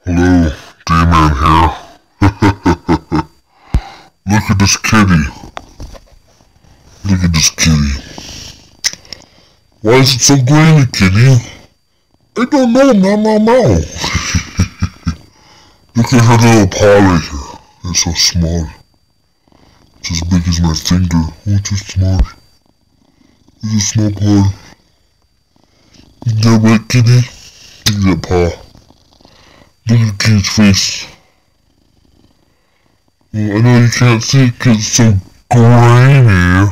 Hello, D-Man here. Look at this kitty. Look at this kitty. Why is it so grainy, kitty? I don't know, meow. Look at her little paw right here. It's so small. It's as big as my finger. Oh, it's just small. It's a small paw. Is that right, kitty? Look at that paw. Look at Kitty's face. Well, I know you can't see it because it's so grainy.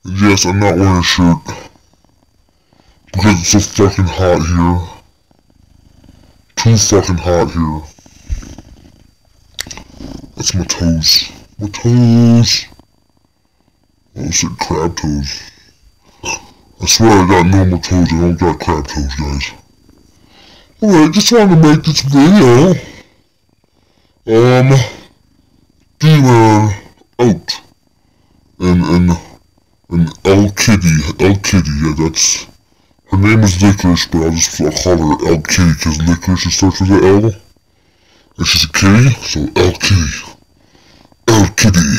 Yes, I'm not wearing a shirt. Because it's so fucking hot here. Too fucking hot here. That's my toes. My toes. I almost said crab toes. I swear I got normal toes, I don't got crab toes, guys. Alright, just wanted to make this video. D-Man out. And L Kitty, yeah, that's, her name is Licorice, but I'll call her L Kitty, because Licorice starts with an L. And she's a kitty, so L Kitty. L Kitty.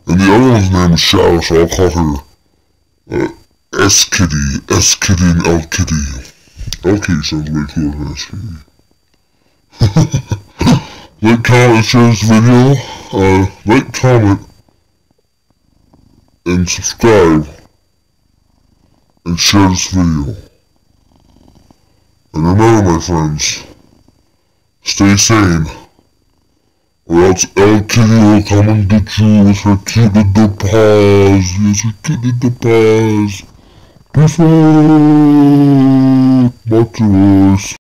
And the other one's name is Shadow, so I'll call her, S Kitty and L Kitty. L Kitty sounds way cooler than S Kitty. Like, comment, and share this video. Like, comment, and subscribe, and share this video. And remember, my friends, stay sane, or else L Kitty will come and get you with her cute little paws. Yes, her cute little paws. Peace out. Back to us.